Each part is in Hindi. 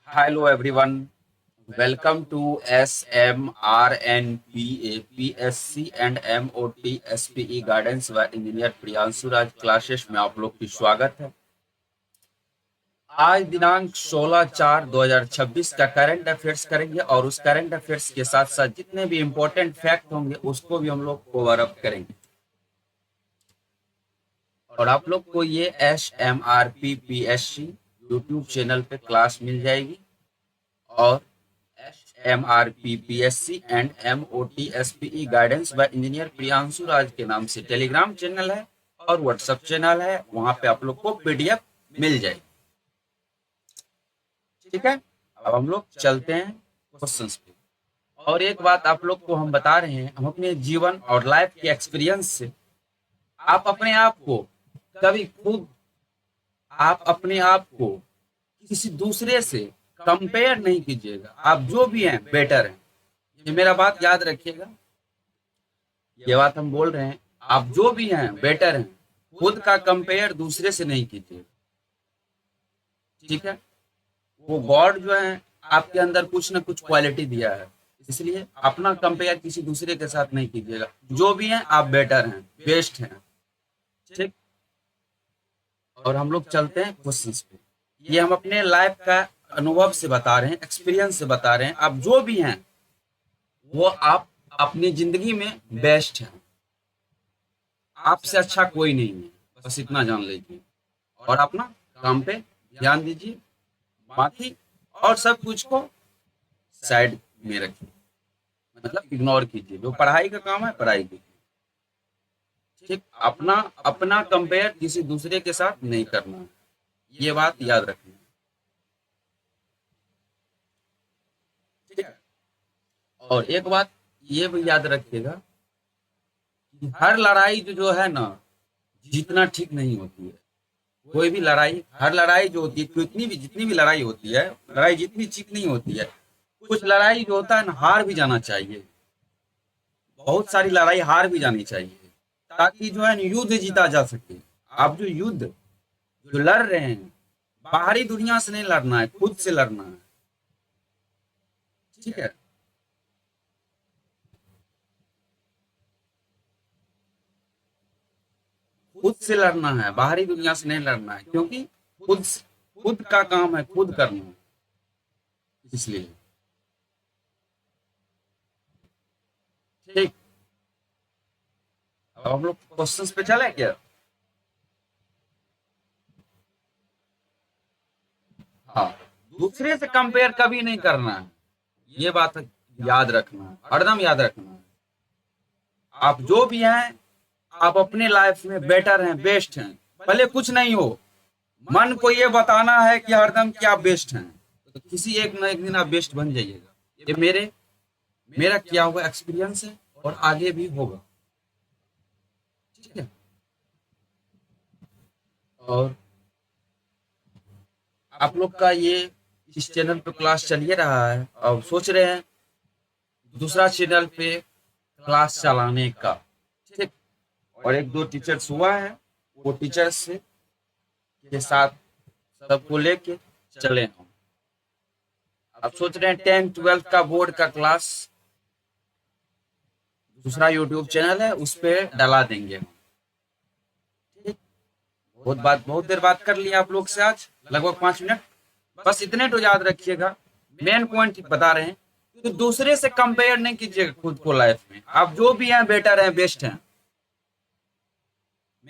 Hello everyone, welcome to SMRNPA PSC and MOT SPE guidance व इंजीनियर प्रियांशु राज क्लासेस में आप लोग की स्वागत है। आज दिनांक 16/4/2026 का करंट अफेयर्स करेंगे और उस करंट अफेयर्स के साथ साथ जितने भी इम्पोर्टेंट फैक्ट होंगे उसको भी हम लोग कवर अप करेंगे और आप लोग को ये SMRP PSC यूट्यूब चैनल पे क्लास मिल जाएगी और MRP PSC and MOT SPE guidance व इंजीनियर प्रियांशु राज के नाम से टेलीग्राम चैनल है और व्हाट्सएप चैनल है, वहां पे आप लोग को PDF मिल जाएगी। ठीक है, अब हम लोग चलते हैं क्वेश्चंस पे। और एक बात आप लोग को हम बता रहे हैं, हम अपने जीवन और लाइफ के एक्सपीरियंस से आप अपने आप को कभी खुद आप अपने आप को किसी दूसरे से कंपेयर नहीं कीजिएगा। आप जो भी हैं बेटर हैं, ये मेरा बात याद रखिएगा। ये बात हम बोल रहे हैं, आप जो भी हैं बेटर हैं, खुद का कंपेयर दूसरे से नहीं कीजिएगा। ठीक है, वो गॉड जो है आपके अंदर कुछ ना कुछ क्वालिटी दिया है, इसलिए अपना कंपेयर किसी दूसरे के साथ नहीं कीजिएगा। जो भी हैं आप बेटर हैं, बेस्ट हैं। ठीक, और हम लोग चलते हैं क्वेश्चंस पे। ये हम अपने लाइफ का अनुभव से बता रहे हैं, एक्सपीरियंस से बता रहे हैं। आप जो भी हैं वो आप अपनी जिंदगी में बेस्ट हैं, आपसे अच्छा कोई नहीं है, बस इतना जान लीजिए और अपना काम पे ध्यान दीजिए। बाकी और सब कुछ को साइड में रखिए, मतलब इग्नोर कीजिए। जो पढ़ाई का काम है पढ़ाई कीजिए। ठीक, अपना अपना कंपेयर किसी दूसरे के साथ नहीं करना है, ये बात याद रखना। ठीक है, और एक बात ये भी याद रखिएगा कि हर लड़ाई जो है ना, जीतना ठीक नहीं होती है। कोई भी लड़ाई, हर लड़ाई जो होती है, जितनी भी लड़ाई होती है, लड़ाई जितनी ठीक नहीं होती है। कुछ लड़ाई जो होता है ना, हार भी जाना चाहिए। बहुत सारी लड़ाई हार भी जानी चाहिए, ताकि जो है ना युद्ध जीता जा सके। आप जो युद्ध जो लड़ रहे हैं, बाहरी दुनिया से नहीं लड़ना है, खुद से लड़ना है। ठीक है, खुद से लड़ना है, बाहरी दुनिया से नहीं लड़ना है, क्योंकि खुद खुद का काम है, खुद करना है, इसलिए। ठीक, अब हम लोग क्वेश्चंस पे चले क्या? हाँ, दूसरे से कंपेयर कभी नहीं करना है, ये बात याद रखना है, हरदम याद रखना है। आप जो भी हैं, आप अपने लाइफ में बेटर हैं, बेस्ट हैं, भले कुछ नहीं हो। मन को ये बताना है कि हरदम कि आप बेस्ट हैं, तो किसी एक ना एक दिन आप बेस्ट बन जाइएगा। ये मेरा किया हुआ एक्सपीरियंस है और आगे भी होगा। ठीक है, और आप लोग का ये इस चैनल पे क्लास चल ही रहा है और सोच रहे हैं दूसरा चैनल पे क्लास चलाने का। ठीक, और एक दो टीचर्स हुआ है, वो टीचर्स के साथ सबको लेके चले हम। अब सोच रहे हैं 10th 12th का बोर्ड का क्लास दूसरा यूट्यूब चैनल है उस पे डला देंगे हम। ठीक, बहुत देर बात कर लिया आप लोग से आज, लगभग 5 मिनट। बस इतने तो याद रखिएगा, मेन पॉइंट बता रहे हैं कि दूसरे से कंपेयर नहीं कीजिएगा खुद को लाइफ में। आप जो भी हैं बेटर हैं, बेस्ट हैं,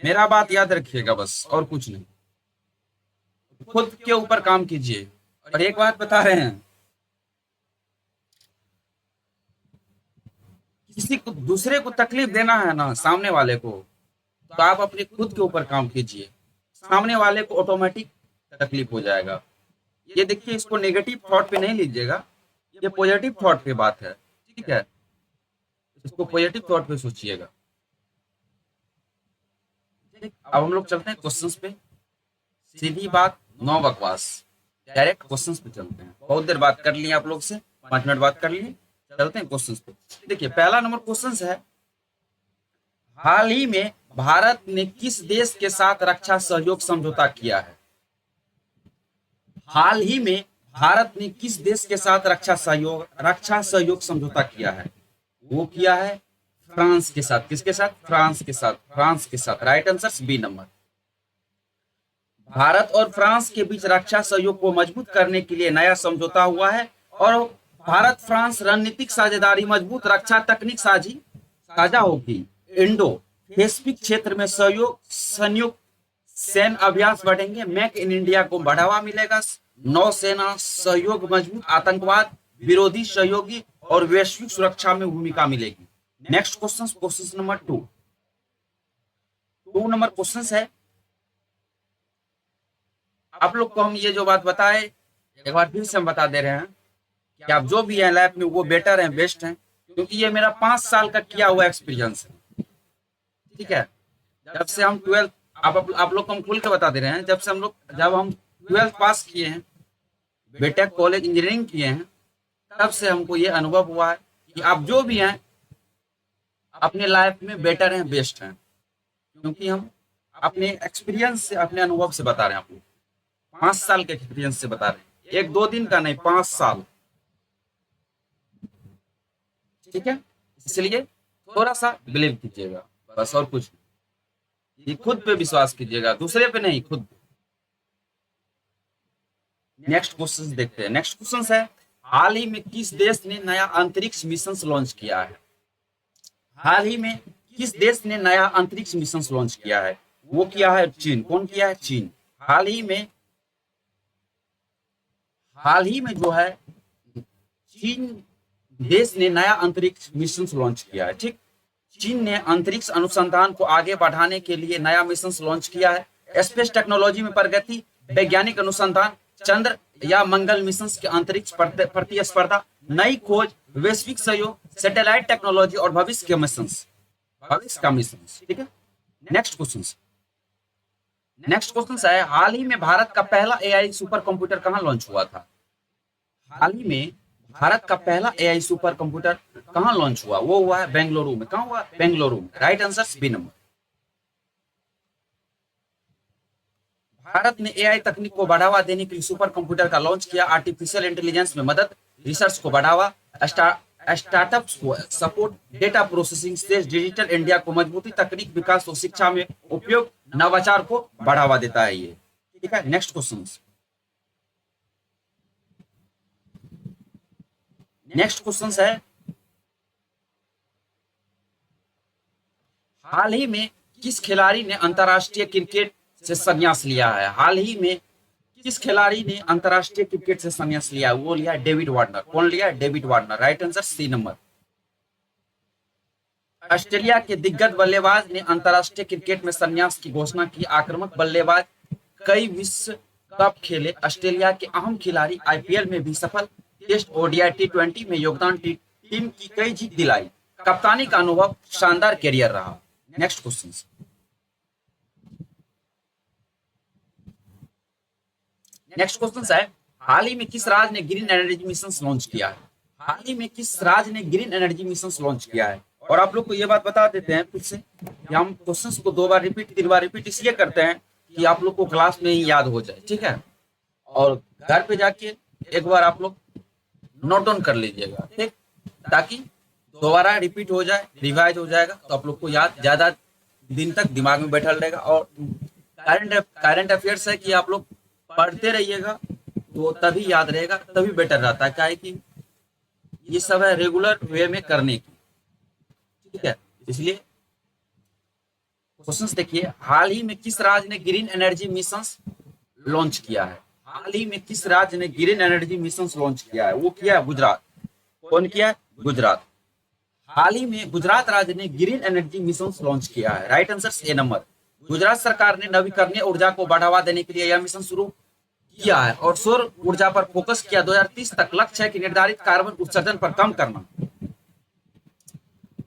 मेरा बात याद रखिएगा बस, और कुछ नहीं। खुद के ऊपर काम कीजिए। और एक बात बता रहे हैं, किसी को दूसरे को तकलीफ देना है ना, सामने वाले को, तो आप अपने खुद के ऊपर काम कीजिए। सामने वाले को ऑटोमेटिक तकलीफ हो जाएगा। ये देखिए, इसको नेगेटिव थॉट पे नहीं लीजिएगा, ये पॉजिटिव थॉट पे बात है। ठीक है, इसको पॉजिटिव थॉट पे सोचिएगा। ठीक, अब हम लोग चलते हैं क्वेश्चंस पे। सीधी बात, नो बकवास, डायरेक्ट क्वेश्चंस पे चलते हैं। बहुत देर बात कर ली आप लोग से, 5 मिनट बात कर लिए, चलते हैं क्वेश्चंस पे। देखिए, पहला नंबर क्वेश्चन है, हाल ही में भारत ने किस देश के साथ रक्षा सहयोग समझौता किया है? हाल ही में भारत ने किस देश के साथ रक्षा सहयोग समझौता किया है? वो किया है फ्रांस के साथ। किसके साथ? फ्रांस के साथ। Right answer B number. भारत और फ्रांस के बीच रक्षा सहयोग को मजबूत करने के लिए नया समझौता हुआ है और भारत फ्रांस रणनीतिक साझेदारी मजबूत रक्षा तकनीक साझा होगी। इंडो पैसिफिक क्षेत्र में सहयोग, संयुक्त सैन्य अभ्यास बढ़ेंगे, मेक इन इंडिया को बढ़ावा मिलेगा, नौसेना सहयोग मजबूत, आतंकवाद विरोधी सहयोगी और वैश्विक सुरक्षा में भूमिका मिलेगी। Next question number 2 number question है। आप लोग को हम ये जो बात बताए एक बार फिर से हम बता दे रहे हैं कि आप जो भी हैं लाइफ में वो बेटर हैं, बेस्ट हैं, क्योंकि ये मेरा 5 साल का किया हुआ एक्सपीरियंस है। ठीक है, जब से हम 12th, आप लोग को हम खुल के बता दे रहे हैं, जब हम 12th पास किए हैं, बीटेक कॉलेज इंजीनियरिंग किए हैं, तब से हमको ये अनुभव हुआ है कि आप जो भी हैं अपने लाइफ में बेटर हैं, बेस्ट हैं, क्योंकि हम अपने एक्सपीरियंस से, अपने अनुभव से बता रहे हैं। आप लोग 5 साल के एक्सपीरियंस से बता रहे हैं, 1-2 दिन का नहीं, 5 साल। ठीक है, इसलिए थोड़ा सा बिलीव कीजिएगा, बस, और कुछ नहीं। खुद पे विश्वास कीजिएगा, दूसरे पे नहीं, खुद पे। नेक्स्ट क्वेश्चन देखते हैं। नेक्स्ट क्वेश्चन है, हाल ही में किस देश ने नया अंतरिक्ष मिशन लॉन्च किया है? हाल ही में किस देश ने नया अंतरिक्ष मिशन लॉन्च किया है? वो किया है चीन। कौन किया है? चीन। हाल ही में जो है चीन देश ने नया अंतरिक्ष मिशन लॉन्च किया है। ठीक, चीन ने अंतरिक्ष अनुसंधान को आगे बढ़ाने के लिए नया मिशन लॉन्च किया है। स्पेस टेक्नोलॉजी में प्रगति, वैज्ञानिक अनुसंधान, चंद्र या मंगल मिशन के अंतरिक्ष प्रतिस्पर्धा, नई खोज, वैश्विक सहयोग, सैटेलाइट टेक्नोलॉजी और भविष्य का मिशन। ठीक है, नेक्स्ट क्वेश्चन है, हाल ही में भारत का पहला एआई सुपर कंप्यूटर कहां लॉन्च हुआ था? हाल ही में भारत का पहला एआई सुपर कंप्यूटर कहां लॉन्च हुआ? वो हुआ है बेंगलुरु में। कहां हुआ? बेंगलुरु में। Right answer B number. भारत ने एआई तकनीक को बढ़ावा देने के लिए सुपर कंप्यूटर का लॉन्च किया। आर्टिफिशियल इंटेलिजेंस में मदद, रिसर्च को बढ़ावा, स्टार्टअप्स को सपोर्ट, डेटा प्रोसेसिंग से डिजिटल इंडिया को मजबूती, तकनीक विकास और शिक्षा में उपयोग, नवाचार को बढ़ावा देता है ये। ठीक है, नेक्स्ट क्वेश्चन है, हाल ही में किस खिलाड़ी ने अंतर्राष्ट्रीय क्रिकेट से संन्यास लिया है? हाल ही में किस खिलाड़ी ने अंतर्राष्ट्रीय क्रिकेट से संन्यास लिया? वो लिया डेविड वार्नर। कौन लिया? David Warner. Right answer C number. Australia के दिग्गज बल्लेबाज ने अंतर्राष्ट्रीय क्रिकेट में संन्यास की घोषणा की। आक्रामक बल्लेबाज, कई विश्व कप खेले, ऑस्ट्रेलिया के अहम खिलाड़ी, आईपीएल में भी सफल, टेस्ट, ओडीआई, टी20 में योगदान, टीम की कई जीत दिलाई, कप्तानी का अनुभव, शानदार कैरियर रहा। नेक्स्ट क्वेश्चन है, हाल ही में किस राज्य ने ग्रीन एनर्जी मिशन लॉन्च किया है? हाल ही में किस राज्य ने ग्रीन एनर्जी मिशन लॉन्च किया है? और आप लोग को ये बात बता देते हैं फिर से कि हम क्वेश्चंस को 2 बार रिपीट 3 बार रिपीट इसलिए करते हैं कि आप लोग को क्लास में ही याद हो जाए। ठीक है, और घर पे जाके एक बार आप लोग नोट डाउन कर लीजिएगा, ठीक, ताकि दोबारा रिपीट हो जाए, रिवाइज हो जाएगा, तो आप लोग को याद ज्यादा दिन तक दिमाग में बैठा रहेगा। और करंट अफेयर्स है कि आप लोग पढ़ते रहिएगा तो तभी याद रहेगा, तभी बेटर रहता है। क्या है कि ये सब है रेगुलर वे में करने की। ठीक है, इसलिए क्वेश्चंस देखिए, हाल ही में किस राज्य ने ग्रीन एनर्जी मिशन लॉन्च किया है? हाल ही में किस राज्य ने ग्रीन एनर्जी मिशन लॉन्च किया है? वो किया है गुजरात। कौन किया है? गुजरात। हाल ही में गुजरात राज्य ने ग्रीन एनर्जी मिशन लॉन्च किया है। Right answer A number. Gujarat सरकार ने नवीकरणीय ऊर्जा को बढ़ावा देने के लिए यह मिशन शुरू किया है और सौर ऊर्जा पर फोकस किया। 2030 तक लक्ष्य है कि निर्धारित कार्बन उत्सर्जन पर कम करना,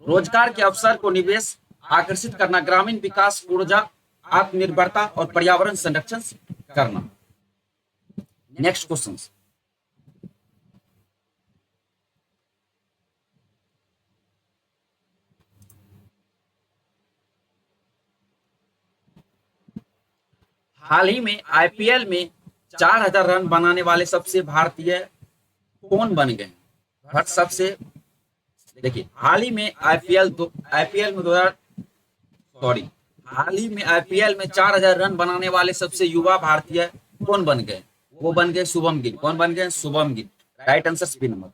रोजगार के अवसर को निवेश आकर्षित करना, ग्रामीण विकास, ऊर्जा आत्मनिर्भरता और पर्यावरण संरक्षण करना। नेक्स्ट क्वेश्चन, हाल ही में आईपीएल में 4000 रन बनाने वाले सबसे भारतीय कौन बन गए? हर सबसे देखिए, हाल ही में आईपीएल में 2000 सॉरी हाल ही में आईपीएल में 4000 रन बनाने वाले सबसे युवा भारतीय कौन बन गए? वो बन गए शुभम गिल। कौन बन गए? Shubham Gill. Right answer B number.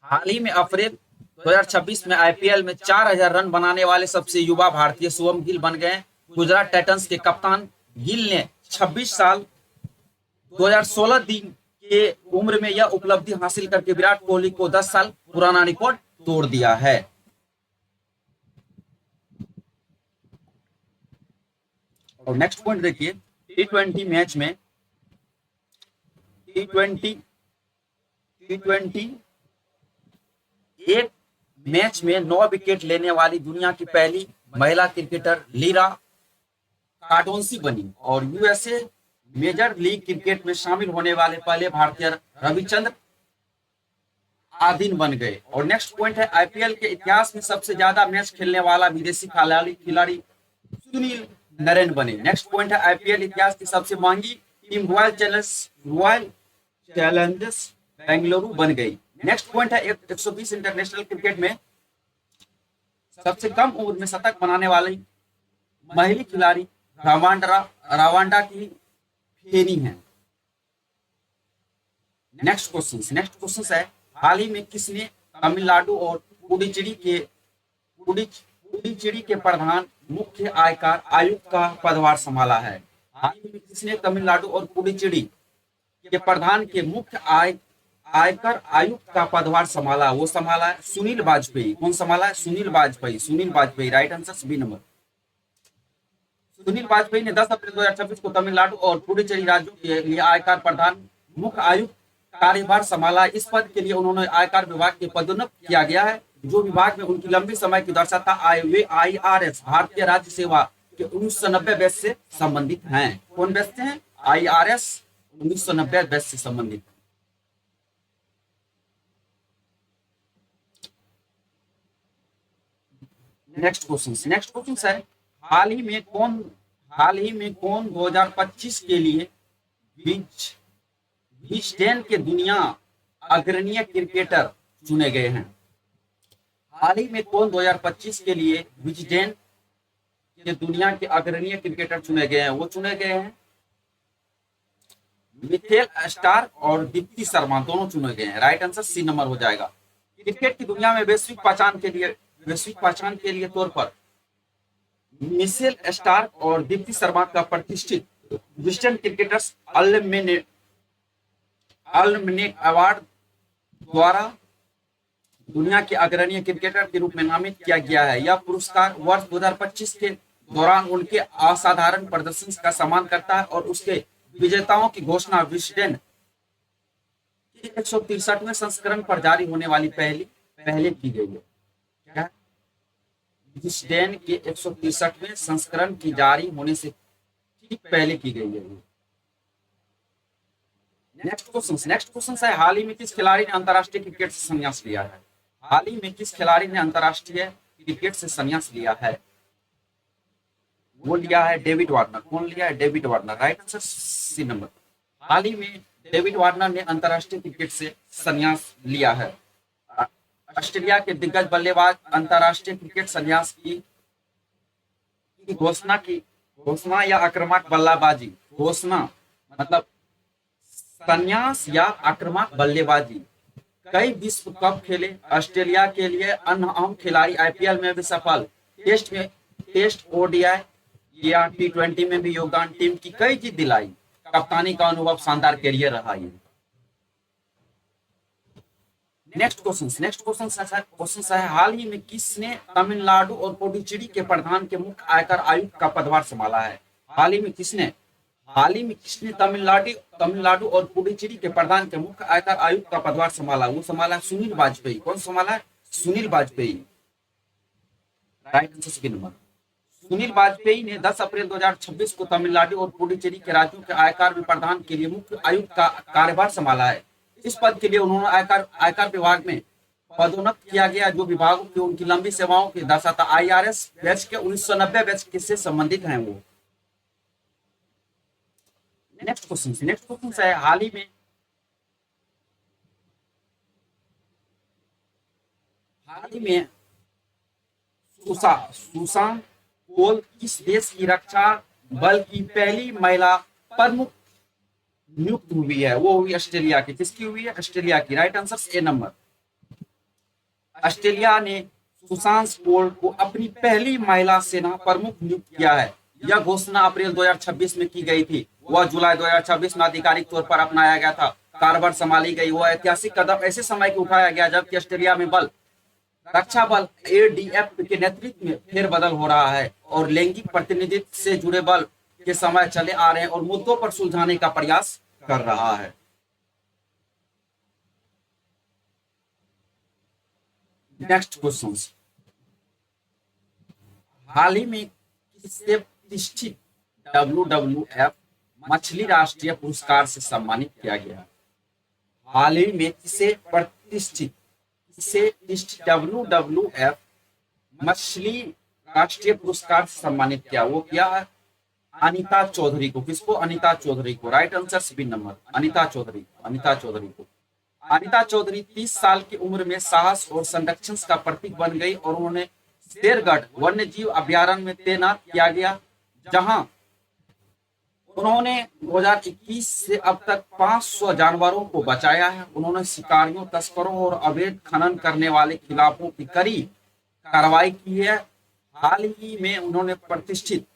हाल ही में अप्रैल 2026 में आईपीएल में 4000 रन बनाने वाले सबसे युवा भारतीय शुभम गिल बन गए। गुजरात टाइटंस के कप्तान गिल ने 26 साल 2016 दिन के उम्र में यह उपलब्धि हासिल करके विराट कोहली को 10 साल पुराना रिकॉर्ड तोड़ दिया है। और नेक्स्ट पॉइंट देखिए, टी20 मैच में टी20 एक मैच में 9 विकेट लेने वाली दुनिया की पहली महिला क्रिकेटर लीरा कार्डोन्सी बनी और यूएसए मेजर लीग क्रिकेट में शामिल होने वाले पहले भारतीय रविचंद्र आधीन बन गए। और नेक्स्ट पॉइंट है, आईपीएल के इतिहास में सबसे ज्यादा मैच खेलने वाला विदेशी खिलाड़ी सुनील नरेन बने। नेक्स्ट पॉइंट है, आईपीएल इतिहास की सबसे महंगी टीम रॉयल चैलेंजर्स बेंगलुरु बन गई। नेक्स्ट पॉइंट है, 120 इंटरनेशनल क्रिकेट में सबसे कम उम्र में शतक बनाने वाली महिला खिलाड़ी रावांडा की फेनी है। नेक्स्ट क्वेश्चन है, हाल ही में किसने तमिलनाडु और पुडुचेरी के प्रधान मुख्य आयकर आयुक्त का पदभार संभाला है? हाल ही में किसने तमिलनाडु और पुडुचेरी के प्रधान के मुख्य आयकर आयुक्त का पदभार संभाला? वो संभाला है सुनील वाजपेयी। कौन संभाला है? Sunil Vajpayee. Right answer B number. Sunil Vajpayee ने 10 अप्रैल 2026 को तमिलनाडु और पुडुचेरी राज्यों के लिए आयकर प्रधान मुख्य आयुक्त कार्यभार संभाला। इस पद के लिए उन्होंने आयकर विभाग के पदोन्नत किया गया है, जो विभाग में उनकी लंबी समय की दक्षता आईआरएस भारतीय राज्य सेवा के 1990 बैच से संबंधित हैं। कौन बैच से हैं? आईआरएस 1990 बैच से संबंधित। नेक्स्ट क्वेश्चन है, हाल ही में कौन 2025 के लिए विजडेन के दुनिया अग्रणीय क्रिकेटर चुने गए हैं? हाल ही में कौन 2025 के लिए विजडेन के दुनिया के अग्रणीय क्रिकेटर चुने गए हैं? वो चुने गए हैं मिचेल स्टार्क और दीप्ति शर्मा, दोनों चुने गए हैं। राइट आंसर सी नंबर हो जाएगा। क्रिकेट की दुनिया में वैश्विक पहचान के लिए तौर पर मिचेल स्टार्क और दीप्ति शर्मा का प्रतिष्ठित विजडन क्रिकेटर्स अल्मनेक अवार्ड द्वारा दुनिया के अग्रणीय क्रिकेटर के रूप में नामित किया गया है। यह पुरस्कार वर्ष 2025 के दौरान उनके असाधारण प्रदर्शन का सम्मान करता है और उसके विजेताओं की घोषणा विजडन के 163वें संस्करण पर जारी होने वाली पहले की गई है। क्या? विजडन के 163वें संस्करण की जारी होने से ठीक पहले की गई है। नेक्स्ट क्वेश्चन है, हाल ही में किस खिलाड़ी ने अंतरराष्ट्रीय क्रिकेट से संन्यास लिया है? हाल ही में किस खिलाड़ी ने अंतरराष्ट्रीय क्रिकेट से संन्यास लिया है? वो लिया है डेविड वार्नर। कौन लिया है? David Warner. Right answer C number. हाल ही में डेविड वार्नर ने अंतरराष्ट्रीय क्रिकेट से संन्यास लिया है। ऑस्ट्रेलिया के दिग्गज बल्लेबाज अंतरराष्ट्रीय क्रिकेट संन्यास की घोषणा या आक्रामक बल्लेबाजी घोषणा मतलब संन्यास या आक्रामक बल्लेबाजी। कई विश्व कप खेले ऑस्ट्रेलिया के लिए अन्य अहम खिलाड़ी आईपीएल में भी सफल, टेस्ट ओडीआई या टी20 में भी योगदान, टीम की कई जीत दिलाई, कप्तानी का अनुभव, शानदार कैरियर रहा है। नेक्स्ट क्वेश्चन है, हाल ही में किसने तमिलनाडु और पुडुचेरी के प्रधान के मुख्य आयकर आयुक्त का पदभार संभाला है? हाल ही में किसने तमिलनाडु और पुडुचेरी के प्रधान के मुख्य आयकर आयुक्त का पदभार संभाला? वो संभाला सुनील वाजपेयी। कौन संभाला है? Sunil Vajpayee. Right answer B number. Sunil Vajpayee ने 10 अप्रैल 2026 को तमिलनाडु और पुडुचेरी के राज्यों के आयकर प्रधान के लिए मुख्य आयुक्त का कार्यभार संभाला है। इस पद के लिए उन्होंने आयकर विभाग में पदोन्नत किया गया, जो विभागों की उनकी लंबी सेवाओं के दर्शाता आईआरएस बैच के 1990 बैच से संबंधित हैं। वो नेक्स्ट क्वेश्चन है हाल ही में सुशांत कोल किस देश की रक्षा बल की पहली महिला प्रमुख नियुक्त हुई है? वो हुई ऑस्ट्रेलिया की। किसकी हुई है? ऑस्ट्रेलिया की। Right answer A number. Australia ने सुशांत कोल को अपनी पहली महिला सेना प्रमुख नियुक्त किया है। यह घोषणा अप्रैल 2026 में की गई थी। वह जुलाई 2026 में आधिकारिक तौर पर अपनाया गया था। कारभार संभाली गई। वह ऐतिहासिक कदम ऐसे समय की उठाया गया जबकि ऑस्ट्रेलिया में रक्षा बल एडीएफ के नेतृत्व में फेरबदल हो रहा है और लैंगिक प्रतिनिधित्व से जुड़े बल के समय चले आ रहे हैं और मुद्दों पर सुलझाने का प्रयास कर रहा है। नेक्स्ट क्वेश्चन, हाल ही में किसे प्रतिष्ठित WWF मछली राष्ट्रीय पुरस्कार से सम्मानित किया गया? हाल ही में किसे प्रतिष्ठित WWF मछली राष्ट्रीय पुरस्कार से सम्मानित किया? वो किया है अनीता चौधरी को। किसको? अनीता चौधरी को। Right answer B number, Anita Chaudhary को। अनीता चौधरी 30 साल की उम्र में साहस और संरक्षण का प्रतीक बन गई और उन्होंने शेरगढ़ वन्य जीव अभ्यारण्य में तैनात किया गया, जहां उन्होंने 2021 से अब तक 500 जानवरों को बचाया है। उन्होंने शिकारियों, तस्करों और अवैध खनन करने वाले खिलाफों की कड़ी कार्रवाई की है। हाल ही में उन्होंने प्रतिष्ठित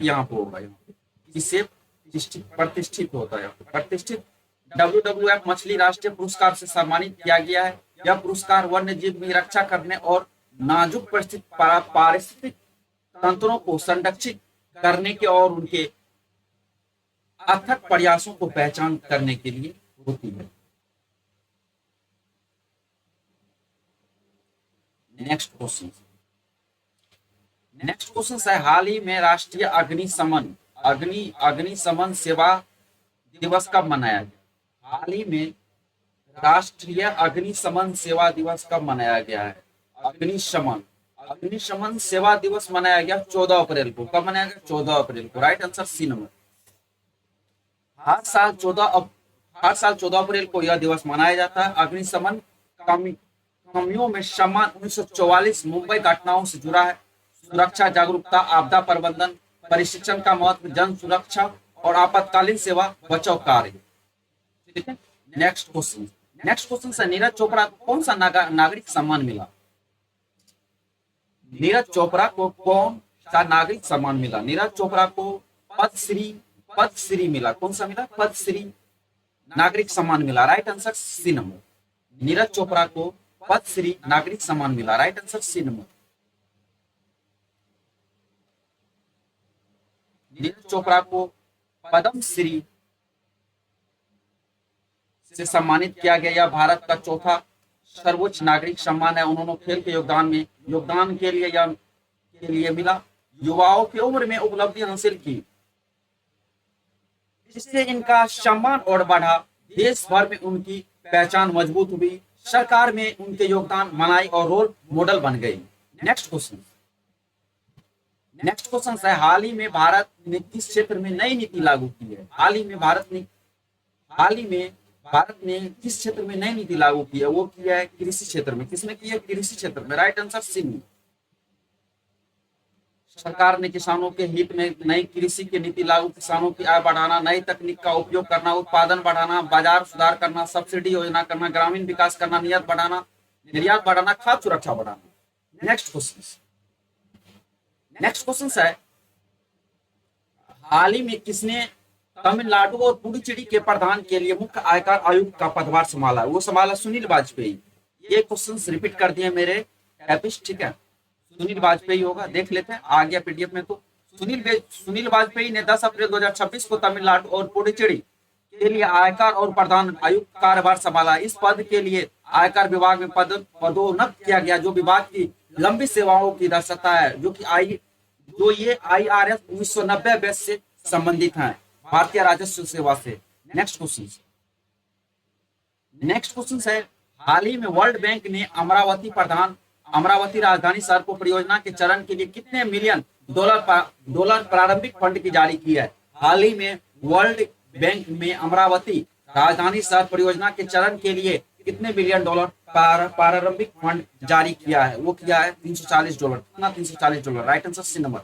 यहाँ पर होगा, किसे प्रतिष्ठित होता है? प्रतिष्ठित WWF मछली राष्ट्रीय पुरस्कार से सम्मानित किया गया है। यह पुरस्कार वन्य जीव की रक्षा करने और नाजुक परिस्थिति पारिस्थितिक तंत्रों को संरक्षित करने के और उनके अथक प्रयासों को पहचान करने के लिए होती है। नेक्स्ट क्वेश्चन है, हाल ही में राष्ट्रीय अग्निशमन सेवा दिवस कब मनाया गया? हाल ही में राष्ट्रीय अग्निशमन सेवा दिवस कब मनाया गया है? अग्निशमन सेवा दिवस मनाया गया 14 अप्रैल को। कब मनाया गया? 14 अप्रैल को। Right answer C number. हर साल 14 अप्रैल को यह दिवस मनाया जाता है। अग्निशमन कमियों में सम्मान 1944 मुंबई घटनाओं से जुड़ा है। सुरक्षा जागरूकता, आपदा प्रबंधन, प्रशिक्षण का महत्व, जन सुरक्षा और आपातकालीन सेवा बचाव कार्य। ठीक है। नेक्स्ट क्वेश्चन से नीरज चोपड़ा को कौन सा नागरिक सम्मान मिला? नीरज चोपड़ा को कौन सा नागरिक सम्मान मिला? नीरज चोपड़ा को पद्मश्री मिला। कौन सा मिला? पद्मश्री नागरिक सम्मान मिला। Right answer C number. Neeraj Chopra को पद्मश्री नागरिक सम्मान मिला। Right answer C number. Neeraj Chopra को पद्मश्री से सम्मानित किया गया। यह भारत का चौथा सर्वोच्च नागरिक सम्मान है। उन्होंने खेल के योगदान के लिए मिला। युवाओं की उम्र में उपलब्धि हासिल की, जिससे इनका सम्मान और बढ़ा। देश भर में उनकी पहचान मजबूत हुई। सरकार में उनके योगदान मनाई और रोल मॉडल बन गई। नेक्स्ट क्वेश्चन है, हाल ही में भारत ने किस क्षेत्र में नई नीति लागू की है? हाल ही में भारत ने किस क्षेत्र में नई नीति लागू की है? वो किया है कृषि क्षेत्र में। किसने की है? कृषि क्षेत्र में। Right answer C. सरकार ने किसानों के हित में नई कृषि की नीति लागू, किसानों की आय बढ़ाना, नई तकनीक का उपयोग करना, उत्पादन बढ़ाना, बाजार सुधार करना, सब्सिडी योजना करना, ग्रामीण विकास करना, निर्यात बढ़ाना, खाद्य सुरक्षा बढ़ाना। नेक्स्ट क्वेश्चन है, हाल ही में किसने तमिलनाडु और पुडुचेरी के प्रधान के लिए मुख्य आयकर आयुक्त का पदभार संभाला? वो संभाला सुनील वाजपेयी। ये क्वेश्चन रिपीट कर दिए मेरे टैपिस्ट। ठीक है, सुनील वाजपेयी होगा। देख लेते हैं, आ गया पीडीएफ में। तो सुनील वाजपेयी ने 10 अप्रैल 2026 को तमिलनाडु और पुडुचेरी के लिए आयकर और प्रधान आयुक्त कार्यभार संभाला। इस पद के लिए आयकर विभाग में पदोन्नत किया गया, जो विभाग की लंबी सेवाओं की दर्शाता है, जो ये IRS 1990 बैच से संबंधित है, भारतीय राजस्व सेवा से। नेक्स्ट क्वेश्चन है, हाल ही में वर्ल्ड बैंक ने अमरावती राजधानी शहर को परियोजना के चरण के लिए कितने मिलियन डॉलर प्रारंभिक फंड की जारी की है। हाल ही में वर्ल्ड बैंक में अमरावती राजधानी शहर परियोजना के चरण के लिए कितने बिलियन डॉलर प्रारंभिक फंड जारी किया है? वो किया है $340। कितना? $340। Right answer C number.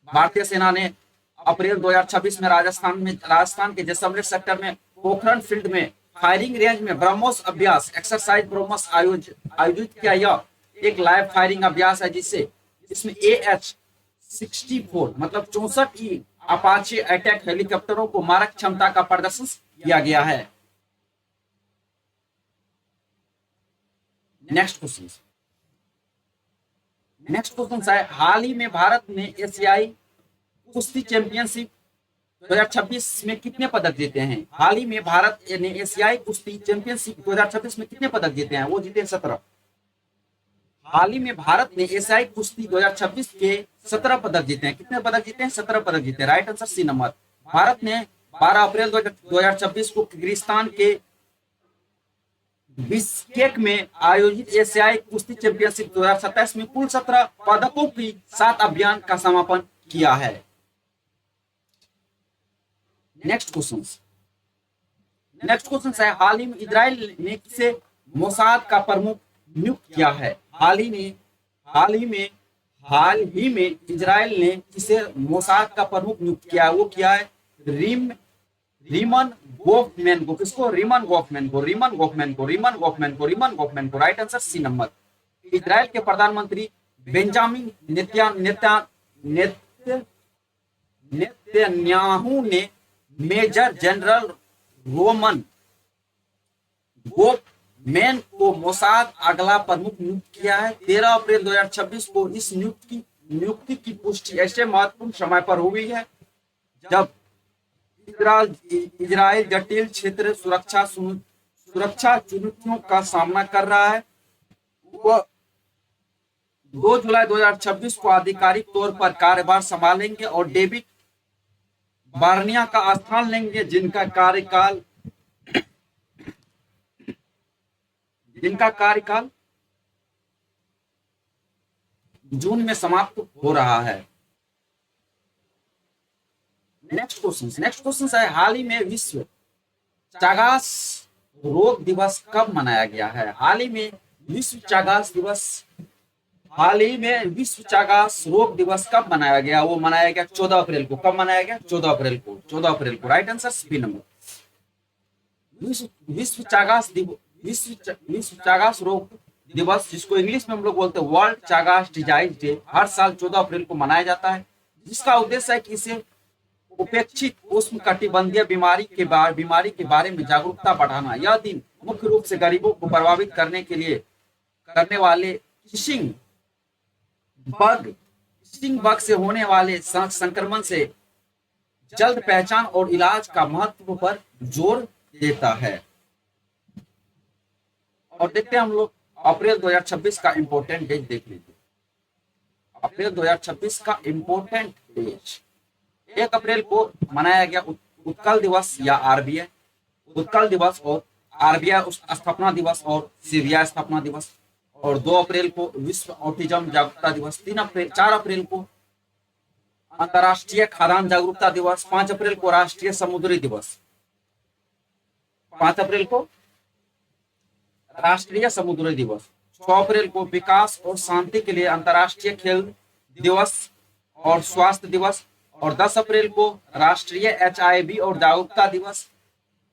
भारतीय सेना ने अप्रैल 2026 में राजस्थान के जैसलमेर सेक्टर में पोखरण फील्ड में फायरिंग रेंज में ब्रह्मोस अभ्यास एक्सरसाइज ब्रह्मोस आयोजित किया। यह एक लाइव फायरिंग अभ्यास है जिसमें AH-64 मतलब 64 अपाचे अटैक हेलीकॉप्टरों को मारक क्षमता का प्रदर्शन किया गया है। नेक्स्ट क्वेश्चन है, हाल ही में भारत ने एशियाई कुश्ती चैंपियनशिप 2026 में कितने पदक जीते हैं? हाल ही में भारत ने एशियाई कुश्ती चैंपियनशिप 2026 में कितने पदक जीते हैं? वो जीते 17। हाल ही में भारत ने एशियाई कुश्ती 2026 के 17 पदक जीते हैं। कितने पदक जीते हैं? 17 पदक जीते हैं। Right answer C number. भारत ने 12 अप्रैल 2026 को किर्गिस्तान के बिश्केक में आयोजित एशियाई कुश्ती चैंपियनशिप 2027 में कुल 17 पदकों की 7 अभियान का समापन किया है। नेक्स्ट क्वेश्चन है, हाल ही में इजराइल ने किसे मोसाद का प्रमुख नियुक्त किया है? हाल ही में इजराइल ने किसे मोसाद का प्रमुख नियुक्त किया है? वो किया है रीमन गोफमैन को। किसको? रीमन गोफमैन को। Right answer C number. Israel के प्रधानमंत्री बेंजामिन नेतन्याहू ने मेजर जनरल रोमन गोफमैन को मोसाद अगला प्रमुख नियुक्त किया है। 13 अप्रैल 2026 को इस नियुक्ति की पुष्टि ऐसे महत्वपूर्ण समय पर हुई है जब इजराइल जटिल क्षेत्र सुरक्षा चुनौतियों का सामना कर रहा है। वह 2 जुलाई 2026 को आधिकारिक तौर पर कार्यभार संभालेंगे और डेविड बार्निया का स्थान लेंगे, जिनका कार्यकाल जून में समाप्त हो रहा है। नेक्स्ट क्वेश्चन है, हाल ही में विश्व चागास रोग दिवस कब मनाया गया है? हाल ही में विश्व चागास रोग दिवस कब मनाया गया? वो मनाया गया 14 अप्रैल को। कब मनाया गया? 14 अप्रैल को। Right answer B number. विश्व चागास रोग दिवस, जिसको इंग्लिश में हम लोग बोलते हैं वर्ल्ड चागास डिजीज डे, हर साल 14 अप्रैल को मनाया जाता है, जिसका उद्देश्य है कि इसे उपेक्षित उष्णकटिबंधीय बीमारी के बारे में जागरूकता बढ़ाना। यह दिन मुख्य रूप से गरीबों को प्रभावित करने वाले किसिंग बग से होने वाले संक्रमण से जल्द पहचान और इलाज का महत्व पर जोर देता है। और देखते हैं हम लोग अप्रैल 2026 का इंपॉर्टेंट डेट देख लीजिए। अप्रैल 2026 का इंपॉर्टेंट डेट, 1 अप्रैल को मनाया गया उत्कल दिवस या आरबीआई उत्कल दिवस और आरबीआई स्थापना दिवस और सीबीआई स्थापना दिवस। और 2 अप्रैल को विश्व ऑटिज्म जागरूकता दिवस। 4 अप्रैल को अंतर्राष्ट्रीय खाद्यान्न जागरूकता दिवस। 5 अप्रैल को राष्ट्रीय समुद्री दिवस। 5 अप्रैल को राष्ट्रीय समुद्री दिवस। 6 अप्रैल को विकास और शांति के लिए अंतर्राष्ट्रीय खेल दिवस और स्वास्थ्य दिवस। और 10 अप्रैल को राष्ट्रीय HIV और जागरूकता दिवस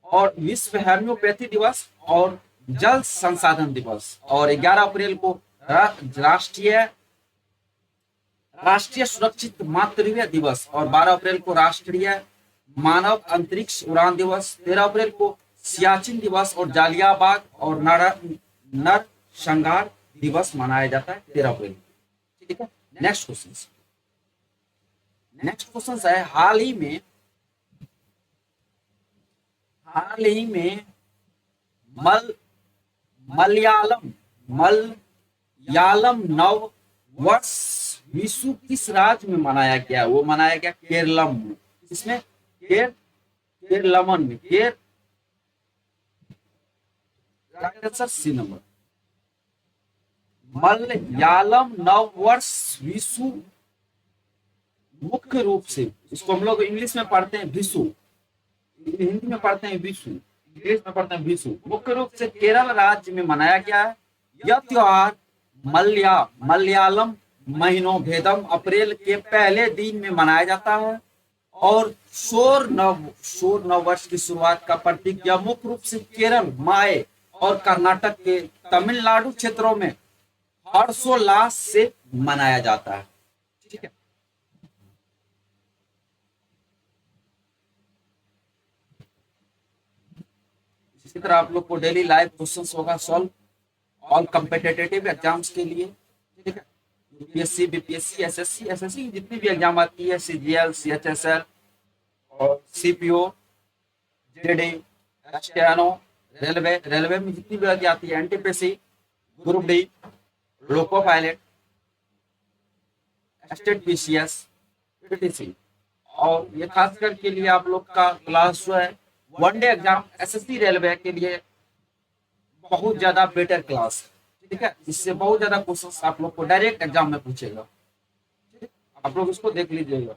और विश्व होम्योपैथी दिवस और जल संसाधन दिवस। और 11 अप्रैल को राष्ट्रीय सुरक्षित मातृत्व दिवस। और 12 अप्रैल को राष्ट्रीय मानव अंतरिक्ष उड़ान दिवस। 13 अप्रैल को सियाचिन दिवस और जालियाबाग और नरसंहार दिवस मनाया जाता है 13 अप्रैल। ठीक है। नेक्स्ट क्वेश्चन है, हाल ही में मलयालम नव वर्ष विशु किस राज्य में मनाया गया? वो मनाया गया केरलम में। इसमें केरलमन में। सी नंबर। मलयालम नव वर्ष विशु मुख्य रूप से, इसको हम लोग इंग्लिश में पढ़ते हैं विशु, हिंदी में पढ़ते हैं विशु, इंग्लिश में पढ़ते हैं विशु, मुख्य रूप से केरल राज्य में मनाया गया है। यह त्योहार मलयालम महीनों भेदम अप्रैल के पहले दिन में मनाया जाता है और शोर नव वर्ष की शुरुआत का प्रतीक यह मुख्य रूप से केरल, माए और कर्नाटक के तमिलनाडु क्षेत्रों में हर्षोल्लास से मनाया जाता है। ठीक है, इसी तरह आप लोग को डेली लाइव क्वेश्चंस होगा सॉल्व ऑल कॉम्पिटिटिव एग्जाम्स के लिए। ठीक है, यूपीएससी, बीपीएससी, एसएससी जितनी भी एग्जाम आती है, सीजीएल, सीएचएसएल और सीपीओ, जेडी, स्टेनो, रेलवे में जितनी भी अर्जी आती है, NTPC, group D, loco pilot, state PCS, PTC, और ये खासकर के लिए आप लोग का क्लास जो है वनडे एग्जाम एसएससी रेलवे के लिए बहुत ज्यादा बेटर क्लास है। ठीक है, इससे बहुत ज्यादा क्वेश्चंस आप लोग को डायरेक्ट एग्जाम में पूछेगा। आप लोग इसको देख लीजिएगा।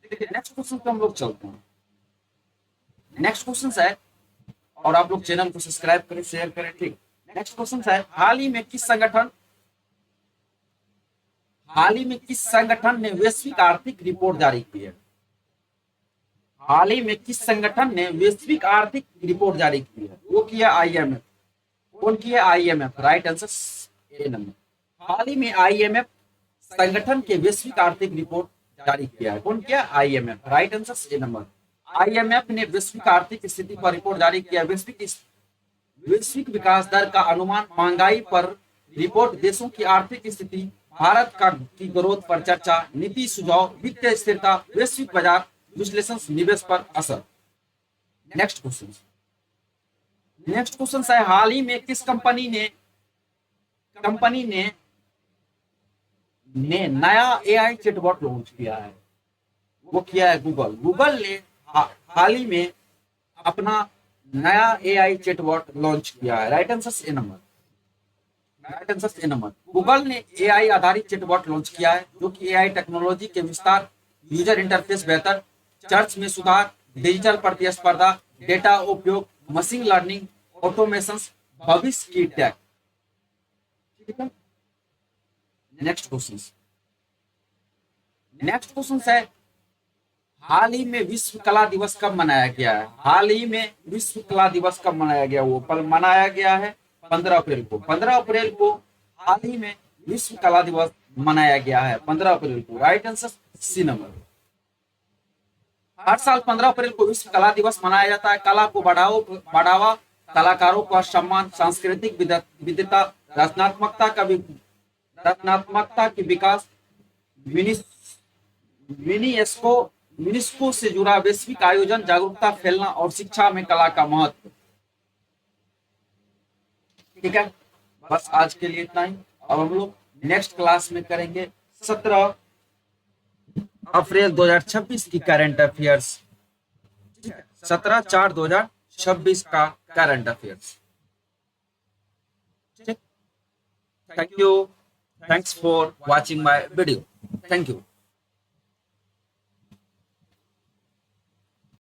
देखिए नेक्स्ट क्वेश्चन पे हम लोग चलते हैं। नेक्स्ट क्वेश्चन है, और आप लोग चैनल को सब्सक्राइब करें, शेयर करें। ठीक, नेक्स्ट क्वेश्चन है, हाल ही में किस संगठन ने वैश्विक आर्थिक रिपोर्ट जारी की है? हाल ही में किस संगठन ने वैश्विक आर्थिक रिपोर्ट जारी की है? वो किया आईएमएफ। कौन किया? IMF. Right answer A number. हाल ही में आईएमएफ संगठन के वैश्विक आर्थिक रिपोर्ट जारी किया है। कौन किया? IMF. Right answer A number. IMF ने वैश्विक आर्थिक स्थिति पर रिपोर्ट जारी किया। वैश्विक विकास दर का अनुमान, महंगाई पर रिपोर्ट, देशों की आर्थिक स्थिति, भारत की ग्रोथ पर चर्चा, नीति सुझाव, वित्तीय स्थिरता, वैश्विक बाजार विश्लेषण, निवेश पर असर। नेक्स्ट क्वेश्चन है, हाल ही में किस कंपनी ने नया एआई चैटबॉट लॉन्च किया है? वो किया है गूगल ने हाल ही में अपना नया एआई चैटबॉट लॉन्च किया है। Right answer A number. Google ने एआई आधारित चैटबॉट लॉन्च किया है, जो कि एआई टेक्नोलॉजी के विस्तार, यूजर इंटरफेस बेहतर, सर्च में सुधार, डिजिटल प्रतिस्पर्धा, डेटा उपयोग, मशीन लर्निंग, ऑटोमेशन, भविष्य की टेक। ठीक है, नेक्स्ट क्वेश्चन है, हाल ही में विश्व कला दिवस कब मनाया गया है? हाल ही में विश्व कला दिवस कब मनाया गया? वो कल मनाया गया है 15 अप्रैल को। 15 अप्रैल को हाल ही में विश्व कला दिवस मनाया गया है, 15 अप्रैल को। Right answer C number. हर साल 15 अप्रैल को विश्व कला दिवस मनाया जाता है। कला को बढ़ावा, कलाकारों का सम्मान, सांस्कृतिक विविधता, रचनात्मकता की विकास, यूनेस्को से जुड़ा वैश्विक आयोजन, जागरूकता फैलना और शिक्षा में कला का महत्व। ठीक है, बस आज के लिए इतना ही। अब हम लोग नेक्स्ट क्लास में करेंगे 17 अप्रैल 2026 की करंट अफेयर्स। 17/4/2026 का current affairs. Thank you, thanks for watching my video. Thank you.